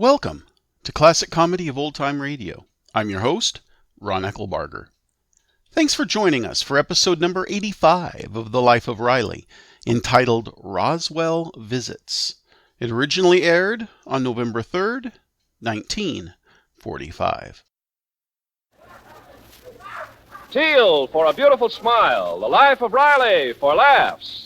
Welcome to Classic Comedy of Old Time Radio. I'm your host, Ron Eckelbarger. Thanks for joining us for episode number 85 of The Life of Riley, entitled Roswell Visits. It originally aired on November 3rd, 1945. Teal for a beautiful smile. The Life of Riley for laughs.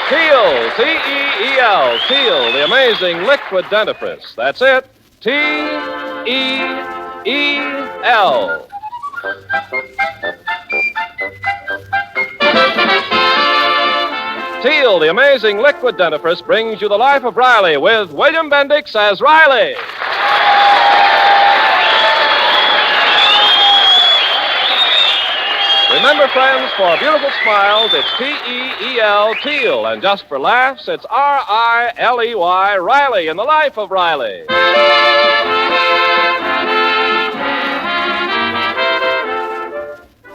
Teal, T-E-E-L, Teal, the amazing liquid dentifrice. That's it, T-E-E-L. Teal, the amazing liquid dentifrice, brings you The Life of Riley with William Bendix as Riley. Remember, friends, for beautiful smiles, it's T-E-E-L, Teal. And just for laughs, it's R-I-L-E-Y, Riley in The Life of Riley.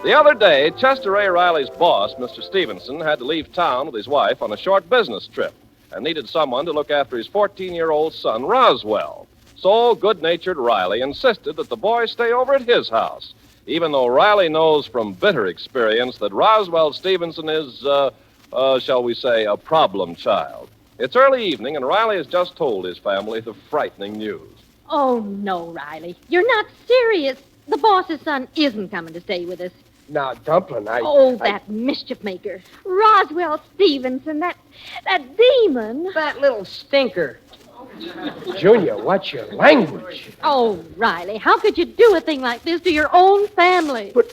The other day, Chester A. Riley's boss, Mr. Stevenson, had to leave town with his wife on a short business trip and needed someone to look after his 14-year-old son, Roswell. So good-natured Riley insisted that the boy stay over at his house, even though Riley knows from bitter experience that Roswell Stevenson is, shall we say, a problem child. It's early evening, and Riley has just told his family the frightening news. Oh, no, Riley. You're not serious. The boss's son isn't coming to stay with us. Now, Dumplin', that mischief maker. Roswell Stevenson, that demon. That little stinker. Junior, what's your language? Oh, Riley, how could you do a thing like this to your own family? But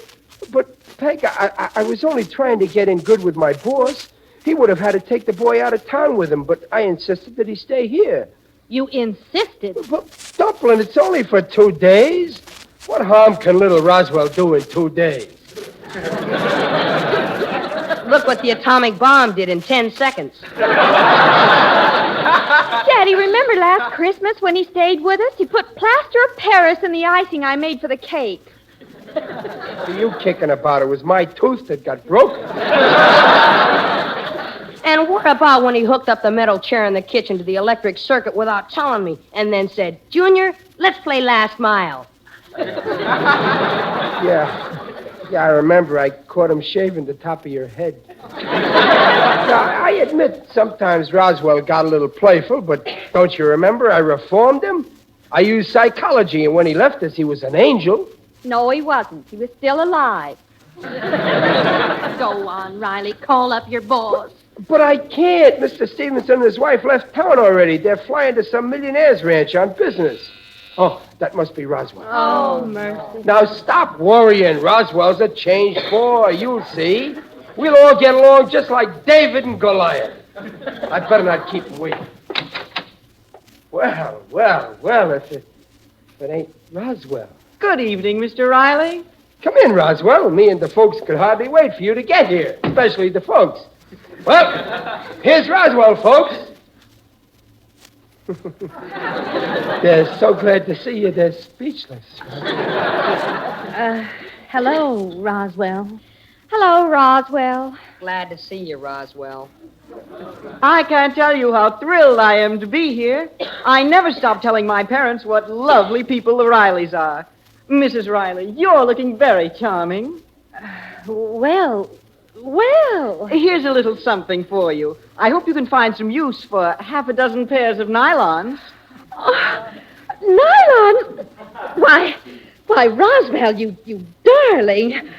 Peg, I was only trying to get in good with my boss. He would have had to take the boy out of town with him, but I insisted that he stay here. You insisted? But, Dumplin', it's only for 2 days. What harm can little Roswell do in 2 days? Look what the atomic bomb did in 10 seconds. Daddy, remember last Christmas when he stayed with us? He put plaster of Paris in the icing I made for the cake. What are you kicking about? It was my tooth that got broken. And what about when he hooked up the metal chair in the kitchen to the electric circuit without telling me and then said, Junior, let's play Last Mile. Yeah, I remember. I caught him shaving the top of your head. Now, I admit sometimes Roswell got a little playful, but don't you remember? I reformed him. I used psychology, and when he left us, he was an angel. No, he wasn't. He was still alive. Go on, Riley. Call up your boss. But I can't. Mr. Stevenson and his wife left town already. They're flying to some millionaire's ranch on business. Oh, that must be Roswell. Oh, mercy. Now, stop worrying. Roswell's a changed boy. You'll see. We'll all get along just like David and Goliath. I'd better not keep him waiting. Well, if it ain't Roswell. Good evening, Mr. Riley. Come in, Roswell. Me and the folks could hardly wait for you to get here, especially the folks. Well, here's Roswell, folks. They're so glad to see you, they're speechless. Hello, Roswell. Hello, Roswell. Glad to see you, Roswell. I can't tell you how thrilled I am to be here. I never stop telling my parents what lovely people the Rileys are. Mrs. Riley, you're looking very charming. Well. Here's a little something for you. I hope you can find some use for half a dozen pairs of nylons. Oh, nylon? Why, Roswell, you darling.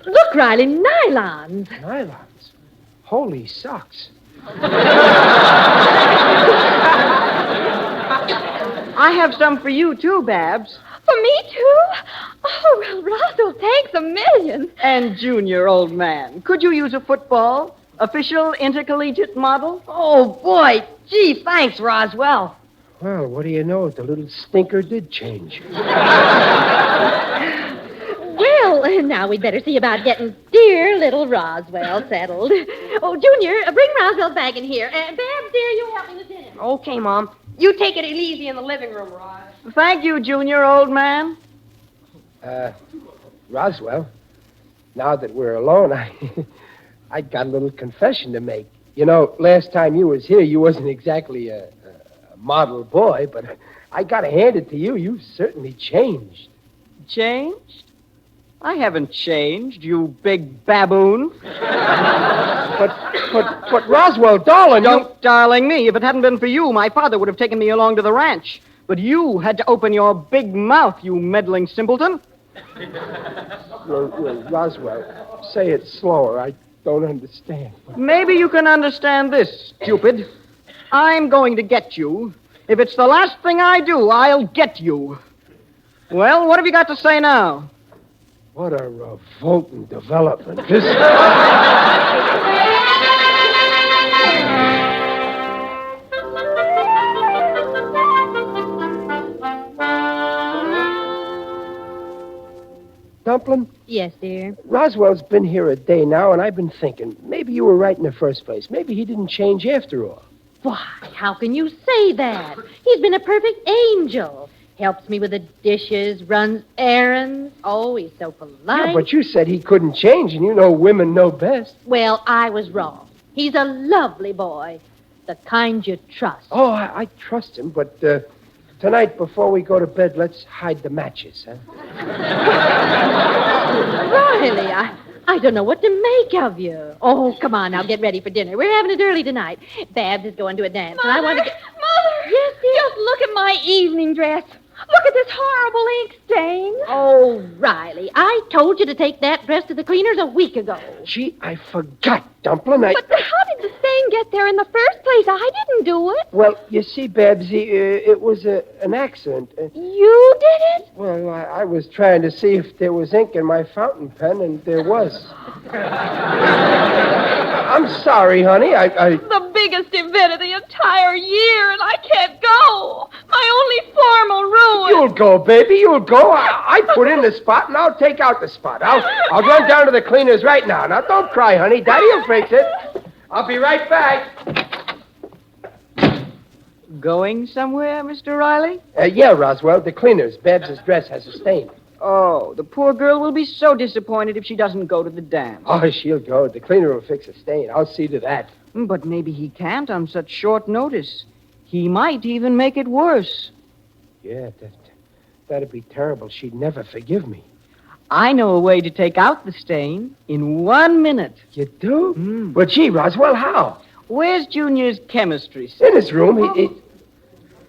Look, Riley, nylons. Nylons? Holy socks. I have some for you, too, Babs. For me, too? Oh, well, Roswell, thanks a million. And Junior, old man, could you use a football? Official intercollegiate model? Oh, boy. Gee, thanks, Roswell. Well, what do you know? The little stinker did change. Well, now we'd better see about getting dear little Roswell settled. Oh, Junior, bring Roswell's bag in here. Babs, dear, you help me with dinner. Okay, Mom. You take it easy in the living room, Ros. Thank you, Junior, old man. Roswell, now that we're alone, I got a little confession to make. You know, last time you was here, you wasn't exactly a model boy, but I gotta hand it to you. You've certainly changed. Changed? I haven't changed, you big baboon. But Roswell, darling, Don't darling me. If it hadn't been for you, my father would have taken me along to the ranch. But you had to open your big mouth, you meddling simpleton. Roswell, say it slower. I don't understand. Maybe you can understand this, stupid. I'm going to get you. If it's the last thing I do, I'll get you. Well, what have you got to say now? What a revolting development. This... Dumpling? Yes, dear. Roswell's been here a day now, and I've been thinking, maybe you were right in the first place. Maybe he didn't change after all. Why, how can you say that? He's been a perfect angel. Helps me with the dishes, runs errands. Oh, he's so polite. Yeah, but you said he couldn't change, and you know women know best. Well, I was wrong. He's a lovely boy. The kind you trust. Oh, I trust him, but tonight before we go to bed, let's hide the matches, huh? Riley, I don't know what to make of you. Oh, come on now, get ready for dinner. We're having it early tonight. Babs is going to a dance, and I want to get... Mother! Yes, dear? Just look at my evening dress. Look at this horrible ink stain. Oh, Riley, I told you to take that dress to the cleaners a week ago. Gee, I forgot, Dumpling. But how did the stain get there in the first place? I didn't do it. Well, you see, Babsy, it was an accident. You did it? Well, I was trying to see if there was ink in my fountain pen, and there was. I'm sorry, honey. The biggest event of the entire year, and I can't go. My only formal ruin. You'll go, baby. You'll go. I put in the spot, and I'll take out the spot. I'll run down to the cleaners right now. Now, don't cry, honey. Daddy will fix it. I'll be right back. Going somewhere, Mr. Riley? Yeah, Roswell. The cleaners. Babs's dress has a stain. Oh, the poor girl will be so disappointed if she doesn't go to the dance. Oh, she'll go. The cleaner will fix a stain. I'll see to that. But maybe he can't on such short notice. He might even make it worse. Yeah, that'd be terrible. She'd never forgive me. I know a way to take out the stain in 1 minute. You do? Well, gee, Roswell, how? Where's Junior's chemistry? In his room.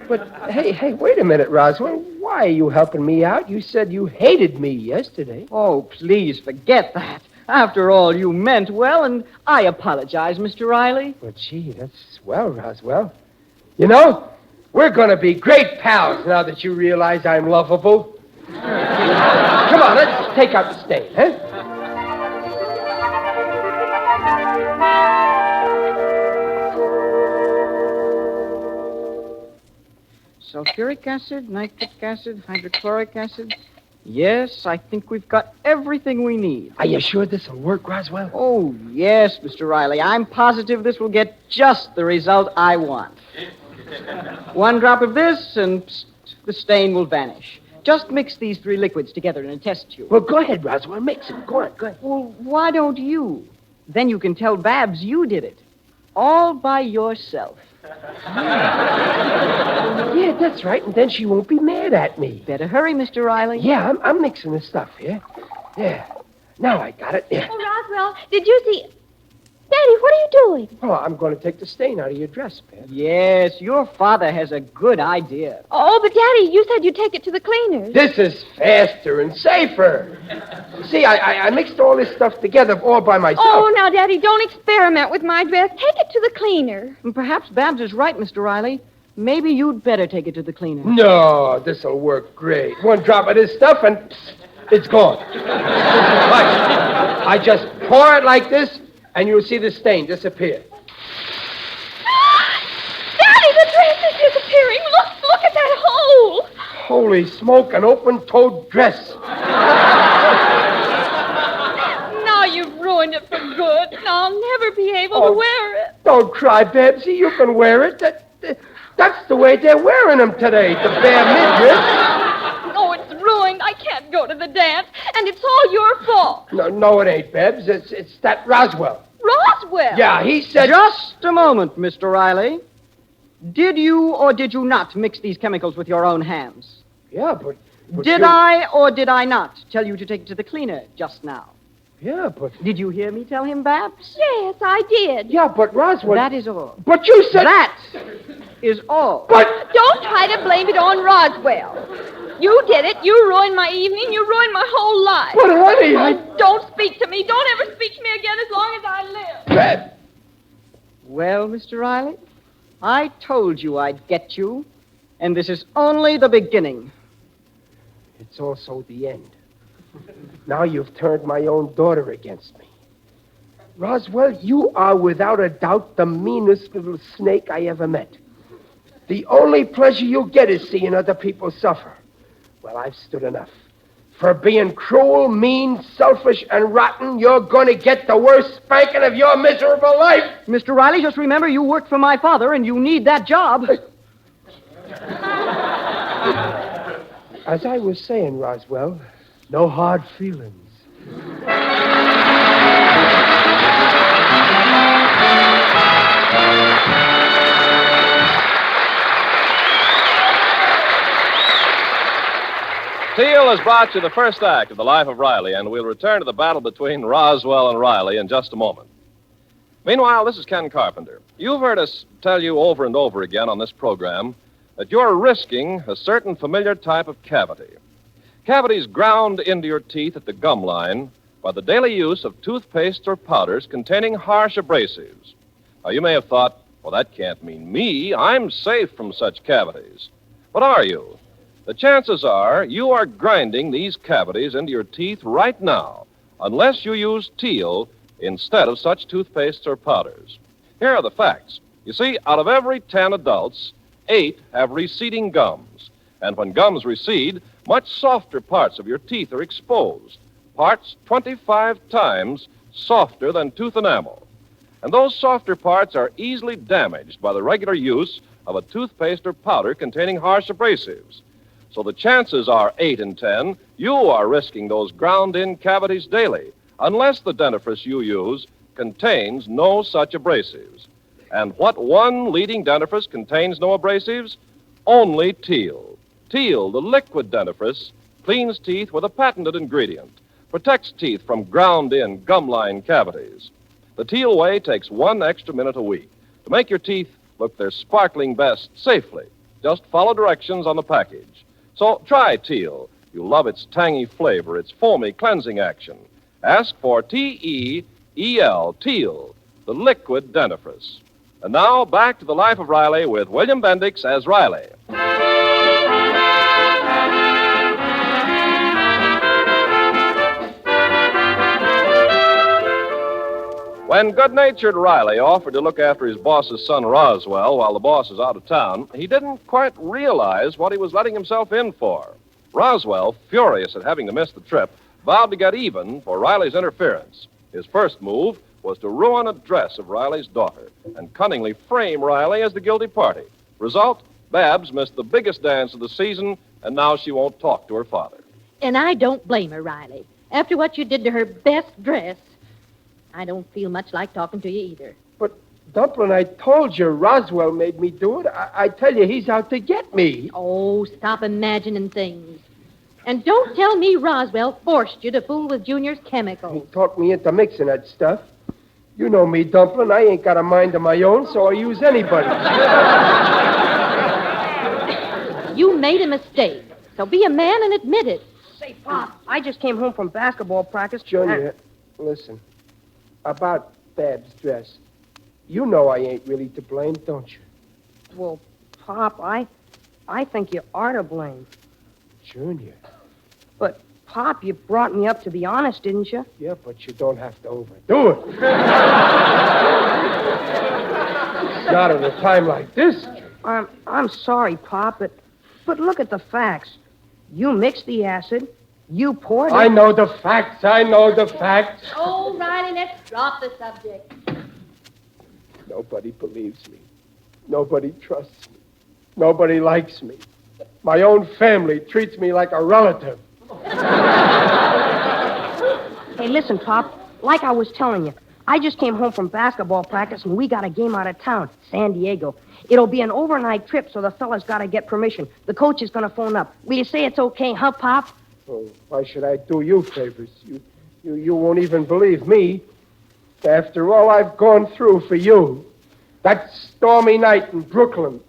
But, hey, wait a minute, Roswell. Why are you helping me out? You said you hated me yesterday. Oh, please forget that. After all, you meant well, and I apologize, Mr. Riley. Well, gee, that's swell, Roswell. You know, we're going to be great pals now that you realize I'm lovable. Come on, let's take out the stain, huh? Sulfuric acid, nitric acid, hydrochloric acid. Yes, I think we've got everything we need. Are you sure this will work, Roswell? Oh, yes, Mr. Riley. I'm positive this will get just the result I want. 1 drop of this, and psst, the stain will vanish. Just mix these 3 liquids together in a test tube. Well, go ahead, Roswell. Mix it. Go on, go ahead. Well, why don't you? Then you can tell Babs you did it. All by yourself. Yeah, that's right, and then she won't be mad at me. Better hurry, Mr. Riley. Yeah, I'm mixing the stuff here. Yeah. Now I got it. Yeah. Oh, Roswell, did you see... Daddy, what are you doing? Oh, I'm going to take the stain out of your dress, Pam. Yes, your father has a good idea. Oh, but Daddy, you said you'd take it to the cleaners. This is faster and safer. See, I mixed all this stuff together all by myself. Oh, now, Daddy, don't experiment with my dress. Take it to the cleaner. And perhaps Babs is right, Mr. Riley. Maybe you'd better take it to the cleaner. No, this'll work great. 1 drop of this stuff and psst, it's gone. Watch. I just pour it like this, and you'll see the stain disappear. Daddy, the dress is disappearing. Look at that hole. Holy smoke, an open-toed dress. Now you've ruined it for good. Now I'll never be able to wear it. Don't cry, Babsy. You can wear it. That's the way they're wearing them today, the bare midriff. Oh, it's ruined. I can't go to the dance, and it's all your fault. No, it ain't, Babs. It's that Roswell. Roswell! Yeah, he said... Just a moment, Mr. Riley. Did you or did you not mix these chemicals with your own hands? Yeah, but Did I or did I not tell you to take it to the cleaner just now? Yeah, but... Did you hear me tell him, Babs? Yes, I did. Yeah, but Roswell... That is all. But you said... That is all. But... Don't try to blame it on Roswell. You did it. You ruined my evening. You ruined my whole life. But, honey, Oh, don't speak to me. Don't ever speak to me again as long as I live. Beth! Well, Mr. Riley, I told you I'd get you, and this is only the beginning. It's also the end. Now you've turned my own daughter against me. Roswell, you are without a doubt the meanest little snake I ever met. The only pleasure you get is seeing other people suffer. Well, I've stood enough. For being cruel, mean, selfish, and rotten, you're going to get the worst spanking of your miserable life. Mr. Riley, just remember you worked for my father, and you need that job. As I was saying, Roswell, no hard feelings. Teal has brought you the first act of The Life of Riley, and we'll return to the battle between Roswell and Riley in just a moment. Meanwhile, this is Ken Carpenter. You've heard us tell you over and over again on this program that you're risking a certain familiar type of cavity. Cavities ground into your teeth at the gum line by the daily use of toothpastes or powders containing harsh abrasives. Now, you may have thought, well, that can't mean me. I'm safe from such cavities. But are you? The chances are you are grinding these cavities into your teeth right now, unless you use Teal instead of such toothpastes or powders. Here are the facts. You see, out of every 10 adults, 8 have receding gums. And when gums recede, much softer parts of your teeth are exposed, parts 25 times softer than tooth enamel. And those softer parts are easily damaged by the regular use of a toothpaste or powder containing harsh abrasives. So the chances are 8 in 10 you are risking those ground-in cavities daily, unless the dentifrice you use contains no such abrasives. And what one leading dentifrice contains no abrasives? Only Teal. Teal, the liquid dentifrice, cleans teeth with a patented ingredient, protects teeth from ground-in gum-line cavities. The Teal way takes 1 extra minute a week to make your teeth look their sparkling best safely. Just follow directions on the package. So try Teal. You'll love its tangy flavor, its foamy cleansing action. Ask for T-E-E-L, Teal, the liquid dentifrice. And now, back to The Life of Riley with William Bendix as Riley. When good-natured Riley offered to look after his boss's son Roswell while the boss is out of town, he didn't quite realize what he was letting himself in for. Roswell, furious at having to miss the trip, vowed to get even for Riley's interference. His first move was to ruin a dress of Riley's daughter and cunningly frame Riley as the guilty party. Result, Babs missed the biggest dance of the season, and now she won't talk to her father. And I don't blame her, Riley. After what you did to her best dress, I don't feel much like talking to you either. But, Dumplin', I told you Roswell made me do it. I tell you, he's out to get me. Oh, stop imagining things. And don't tell me Roswell forced you to fool with Junior's He chemicals. talked me into mixing that stuff. You know me, Dumplin'. I ain't got a mind of my own, so I use anybody. You made a mistake, so be a man and admit it. Say, Pop, I just came home from basketball practice. Junior, listen. About Bab's dress. You know I ain't really to blame, don't you? Well, Pop, I think you are to blame. Junior. But, Pop, you brought me up to be honest, didn't you? Yeah, but you don't have to overdo it. Not at a time like this. I'm sorry, Pop, but look at the facts. You mixed the acid. You poured it. I know the facts. Oh, Riley, let's drop the subject. Nobody believes me. Nobody trusts me. Nobody likes me. My own family treats me like a relative. Hey, listen, Pop. Like I was telling you, I just came home from basketball practice, and we got a game out of town, San Diego. It'll be an overnight trip, so the fellas got to get permission. The coach is going to phone up. Will you say it's okay, huh, Pop? Oh, why should I do you favors? You won't even believe me. After all I've gone through for you. That stormy night in Brooklyn.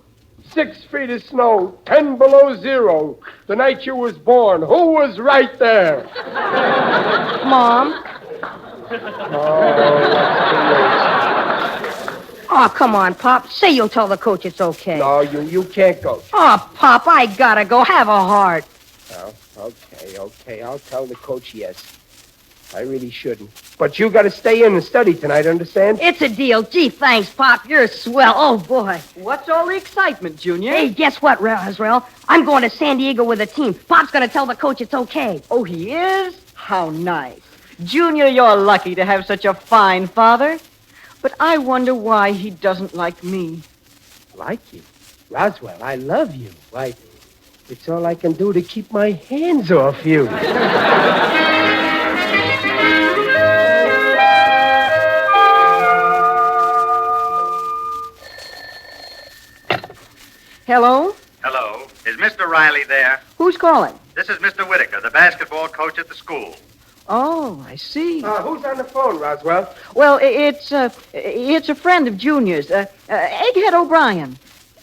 6 feet of snow, 10 below zero. The night you was born. Who was right there? Mom? Oh, come on, Pop. Say you'll tell the coach it's okay. No, you can't go. Oh, Pop, I gotta go. Have a heart. Oh, okay. I'll tell the coach yes. I really shouldn't. But you got to stay in and study tonight, understand? It's a deal. Gee, thanks, Pop. You're swell. Oh, boy. What's all the excitement, Junior? Hey, guess what, Roswell? I'm going to San Diego with a team. Pop's going to tell the coach it's okay. Oh, he is? How nice. Junior, you're lucky to have such a fine father. But I wonder why he doesn't like me. Like you? Roswell, I love you. Why, it's all I can do to keep my hands off you. Hello? Hello. Is Mr. Riley there? Who's calling? This is Mr. Whitaker, the basketball coach at the school. Oh, I see. Who's on the phone, Roswell? Well, it's a friend of Junior's, Egghead O'Brien.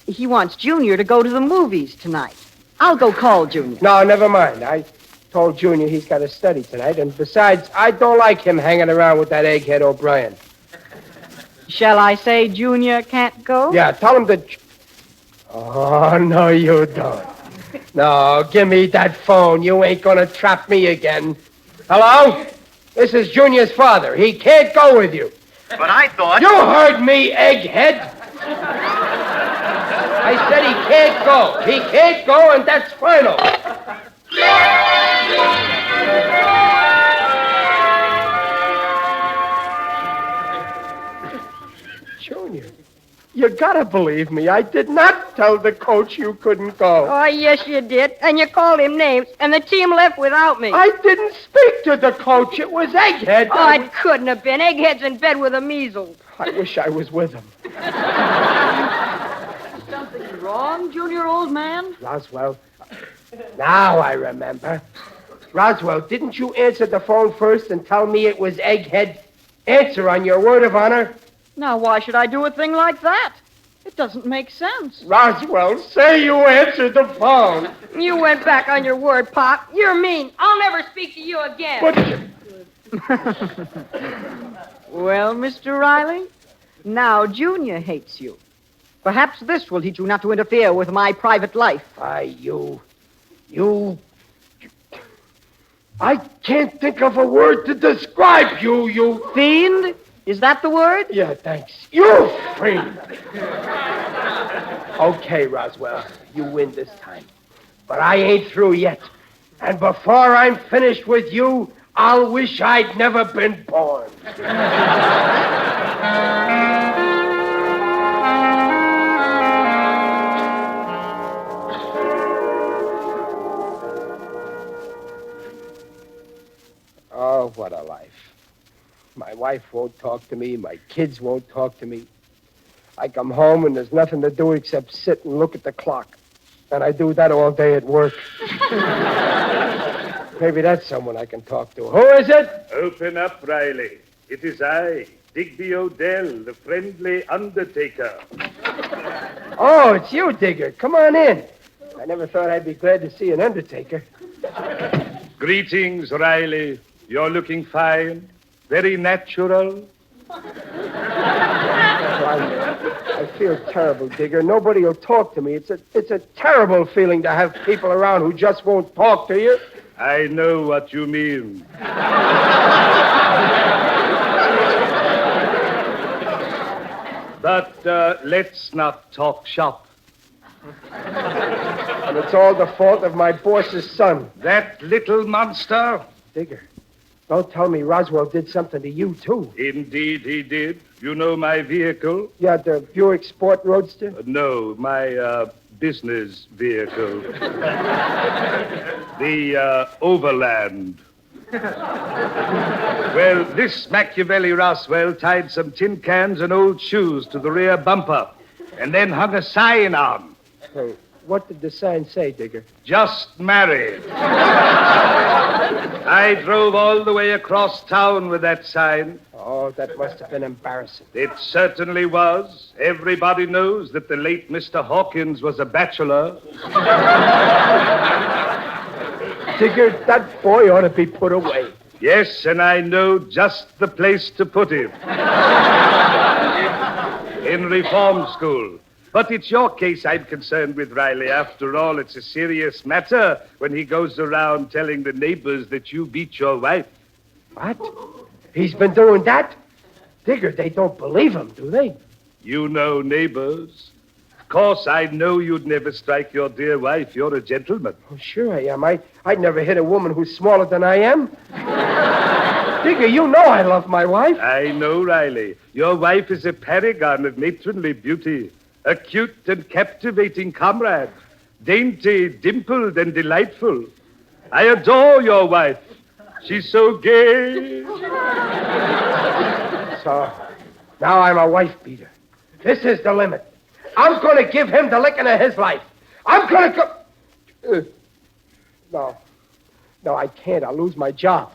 He wants Junior to go to the movies tonight. I'll go call Junior. No, never mind. I told Junior he's got to study tonight, and besides, I don't like him hanging around with that Egghead O'Brien. Shall I say Junior can't go? Yeah, tell him to... Oh, no, you don't. No, give me that phone. You ain't gonna trap me again. Hello? This is Junior's father. He can't go with you. But I thought... You heard me, egghead. I said he can't go. He can't go, and that's final. Junior, you gotta believe me. I did not tell the coach you couldn't go. Oh, yes, you did. And you called him names, and the team left without me. I didn't speak to the coach. It was Egghead. Oh, it couldn't have been. Egghead's in bed with the measles. I wish I was with him. Something wrong, Junior, old man? Roswell, now I remember. Roswell, didn't you answer the phone first and tell me it was Egghead? Answer on your word of honor. Now, why should I do a thing like that? It doesn't make sense. Roswell, say you answered the phone. You went back on your word, Pop. You're mean. I'll never speak to you again. Well, Mr. Riley, now Junior hates you. Perhaps this will teach you not to interfere with my private life. Why, I can't think of a word to describe you. Fiend? Is that the word? Yeah, thanks. You fiend. Okay, Roswell, you win this time. But I ain't through yet. And before I'm finished with you, I'll wish I'd never been born. Oh, what a life. My wife won't talk to me. My kids won't talk to me. I come home and there's nothing to do except sit and look at the clock. And I do that all day at work. Maybe that's someone I can talk to. Who is it? Open up, Riley. It is I, Digby Odell, the friendly undertaker. Oh, it's you, Digger. Come on in. I never thought I'd be glad to see an undertaker. Greetings, Riley. You're looking fine. Very natural. I feel terrible, Digger. Nobody will talk to me. It's a terrible feeling to have people around who just won't talk to you. I know what you mean. But let's not talk shop. And it's all the fault of my boss's son. That little monster? Digger, don't tell me Roswell did something to you, too. Indeed he did. You know my vehicle? Yeah, the Buick Sport Roadster? No, my business vehicle. The Overland. Well, this Machiavelli Roswell tied some tin cans and old shoes to the rear bumper and then hung a sign on. Oh, what did the sign say, Digger? Just married. I drove all the way across town with that sign. Oh, that must have been embarrassing. It certainly was. Everybody knows that the late Mr. Hawkins was a bachelor. Digger, that boy ought to be put away. Yes, and I know just the place to put him. In reform school. But it's your case I'm concerned with, Riley. After all, it's a serious matter when he goes around telling the neighbors that you beat your wife. What? He's been doing that? Digger, they don't believe him, do they? You know neighbors. Of course, I know you'd never strike your dear wife. You're a gentleman. Oh, sure I am. I'd never hit a woman who's smaller than I am. Digger, you know I love my wife. I know, Riley. Your wife is a paragon of matronly beauty. A cute and captivating comrade. Dainty, dimpled, and delightful. I adore your wife. She's so gay. So, now I'm a wife beater. This is the limit. I'm going to give him the licking of his life. I'm going to go... No, I can't. I'll lose my job.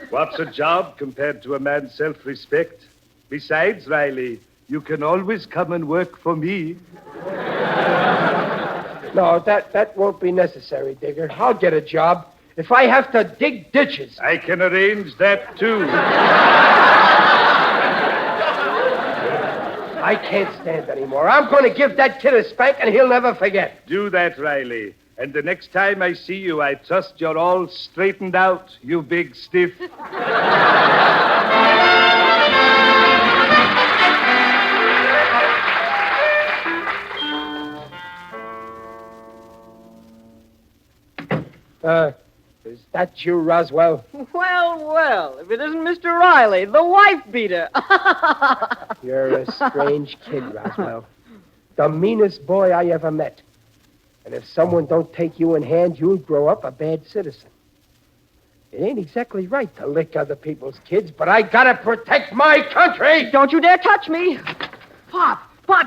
What's a job compared to a man's self-respect? Besides, Riley, you can always come and work for me. No, that won't be necessary, Digger. I'll get a job. If I have to dig ditches. I can arrange that, too. I can't stand anymore. I'm going to give that kid a spank, and he'll never forget. Do that, Riley. And the next time I see you, I trust you're all straightened out, you big stiff. Is that you, Roswell? Well, if it isn't Mr. Riley, the wife beater. You're a strange kid, Roswell. The meanest boy I ever met. And if someone don't take you in hand, you'll grow up a bad citizen. It ain't exactly right to lick other people's kids, but I gotta protect my country! Don't you dare touch me. Pop,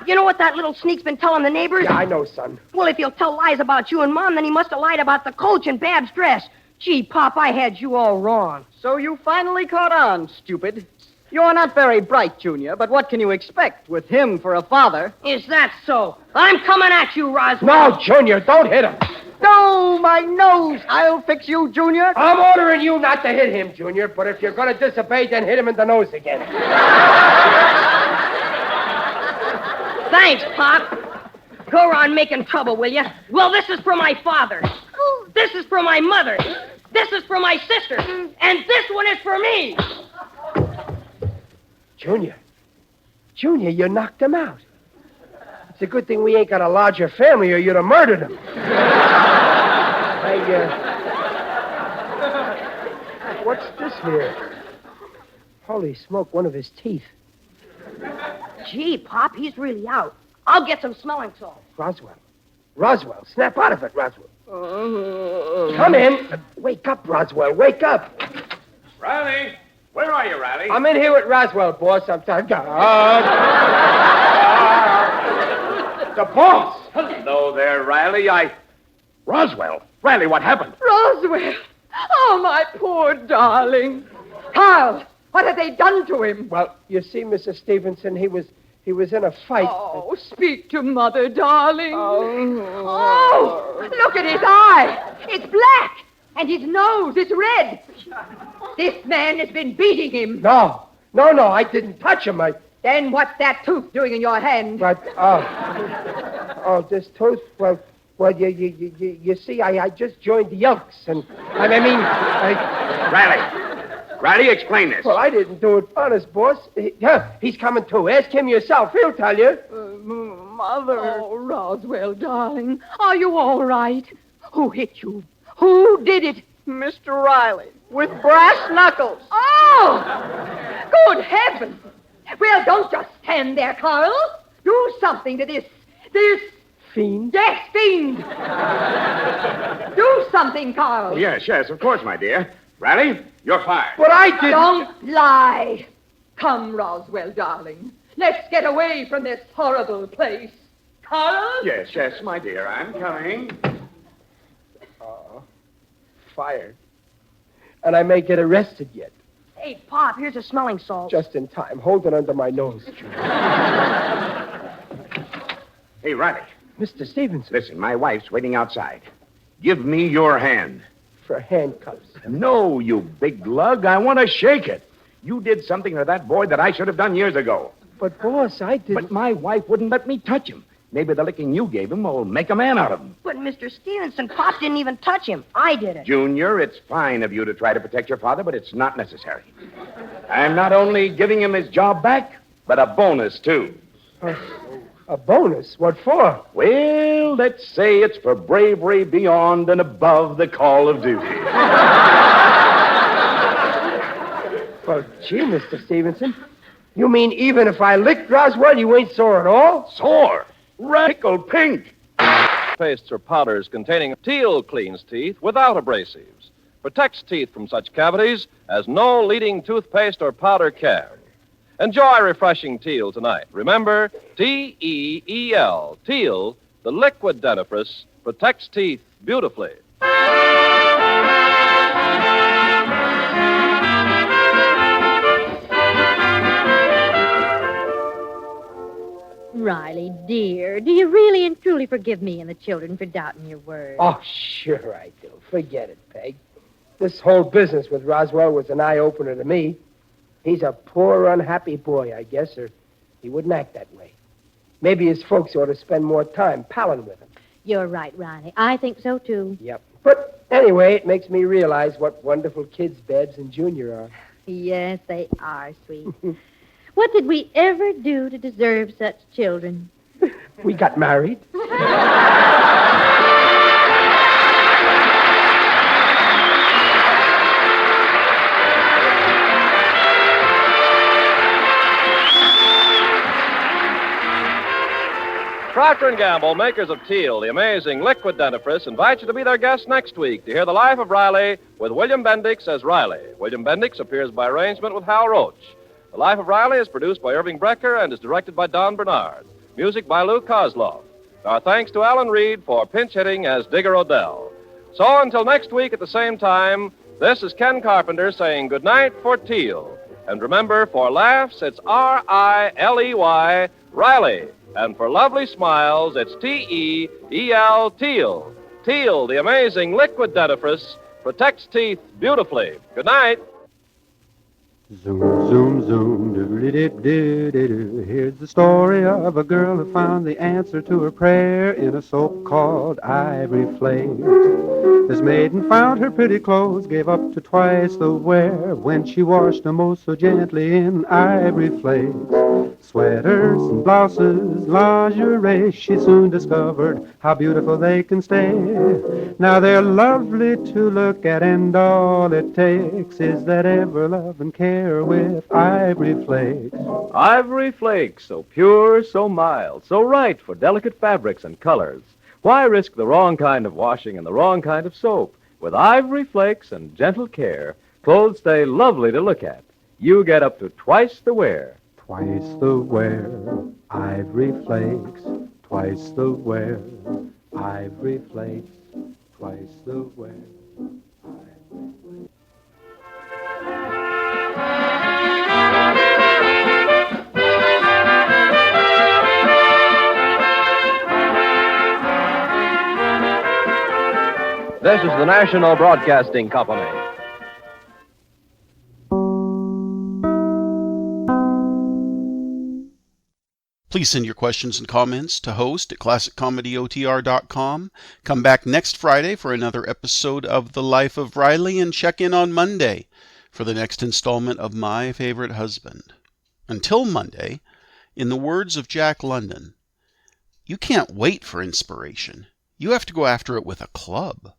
you know what that little sneak's been telling the neighbors? Yeah, I know, son. Well, if he'll tell lies about you and Mom, then he must have lied about the coach and Bab's dress. Gee, Pop, I had you all wrong. So you finally caught on, stupid. You're not very bright, Junior, but what can you expect with him for a father? Is that so? I'm coming at you, Roswell. No, Junior, don't hit him. No, my nose. I'll fix you, Junior. I'm ordering you not to hit him, Junior, but if you're going to disobey, then hit him in the nose again. Thanks, Pop. Go around making trouble, will you? Well, this is for my father. This is for my mother. This is for my sister. And this one is for me. Junior, you knocked him out. It's a good thing we ain't got a larger family or you'd have murdered him. What's this here? Holy smoke, one of his teeth. Gee, Pop, he's really out. I'll get some smelling salt. Roswell, snap out of it, Roswell. Come in. Wake up, Roswell, wake up. Riley! Where are you, Riley? I'm in here with Roswell, boss. I'm tired. The boss. Hello there, Riley. Roswell. Riley, what happened? Roswell. Oh, my poor darling. Carl, what have they done to him? Well, you see, Mrs. Stevenson, he was in a fight. Oh, speak to Mother, darling. Oh, look at his eye. It's black. And his nose is red. This man has been beating him. No, I didn't touch him. Then what's that tooth doing in your hand? This tooth, well, you see, I just joined the Elks, and, Riley, explain this. Well, I didn't do it honest, boss. He's coming too. Ask him yourself. He'll tell you. Mother. Oh, Roswell, darling, are you all right? Who hit you? Who did it? Mr. Riley, with brass knuckles. Oh! Good heavens! Well, don't just stand there, Carl. Do something to this... Fiend? Yes, fiend. Do something, Carl. Yes, of course, my dear. Riley, you're fired. But I didn't. Don't lie. Come, Roswell, darling. Let's get away from this horrible place. Carl? Yes, my dear. I'm coming. Fired. And I may get arrested yet. Hey, Pop, here's a smelling salt. Just in time. Hold it under my nose, Junior. Hey, Riley. Mr. Stevenson. Listen, my wife's waiting outside. Give me your hand. For handcuffs. No, you big lug. I want to shake it. You did something to that boy that I should have done years ago. But, boss, I didn't. But my wife wouldn't let me touch him. Maybe the licking you gave him will make a man out of him. But, Mr. Stevenson, Pop didn't even touch him. I did it. Junior, it's fine of you to try to protect your father, but it's not necessary. I'm not only giving him his job back, but a bonus, too. A bonus? What for? Well, let's say it's for bravery beyond and above the call of duty. Well, gee, Mr. Stevenson. You mean even if I licked Roswell, you ain't sore at all? Sore? Radical pink. Pastes or powders containing Teal cleans teeth without abrasives. Protects teeth from such cavities as no leading toothpaste or powder can. Enjoy refreshing Teal tonight. Remember, T-E-E-L. Teal, the liquid dentifrice, protects teeth beautifully. Riley, dear, do you really and truly forgive me and the children for doubting your word? Oh, sure I do. Forget it, Peg. This whole business with Roswell was an eye-opener to me. He's a poor, unhappy boy, I guess, or he wouldn't act that way. Maybe his folks ought to spend more time palling with him. You're right, Riley. I think so, too. Yep. But anyway, it makes me realize what wonderful kids Babs and Junior are. Yes, they are, sweet. What did we ever do to deserve such children? We got married. Procter & Gamble, makers of Teal, the amazing liquid dentifrice, invite you to be their guest next week to hear The Life of Riley with William Bendix as Riley. William Bendix appears by arrangement with Hal Roach. The Life of Riley is produced by Irving Brecker and is directed by Don Bernard. Music by Lou Kozloff. Our thanks to Alan Reed for pinch hitting as Digger Odell. So until next week at the same time, this is Ken Carpenter saying goodnight for Teal. And remember, for laughs, it's R-I-L-E-Y, Riley. And for lovely smiles, it's T-E-E-L, Teal. Teal, the amazing liquid dentifrice, protects teeth beautifully. Good night. Zoom, zoom, zoom, doodly-dip-doo-doo-doo. Here's the story of a girl who found the answer to her prayer in a soap called Ivory Flakes. This maiden found her pretty clothes, gave up to twice the wear when she washed them oh so gently in Ivory Flakes. Sweaters and blouses, lingerie, she soon discovered how beautiful they can stay. Now they're lovely to look at, and all it takes is that ever-loving care with Ivory Flakes. Ivory Flakes, so pure, so mild, so right for delicate fabrics and colors. Why risk the wrong kind of washing and the wrong kind of soap? With Ivory Flakes and gentle care, clothes stay lovely to look at. You get up to twice the wear. Twice the wear, Ivory Flakes. Twice the wear, Ivory Flakes. Twice the wear. This is the National Broadcasting Company. Please send your questions and comments to host at classiccomedyotr.com. Come back next Friday for another episode of The Life of Riley, and check in on Monday for the next installment of My Favorite Husband. Until Monday, in the words of Jack London, you can't wait for inspiration. You have to go after it with a club.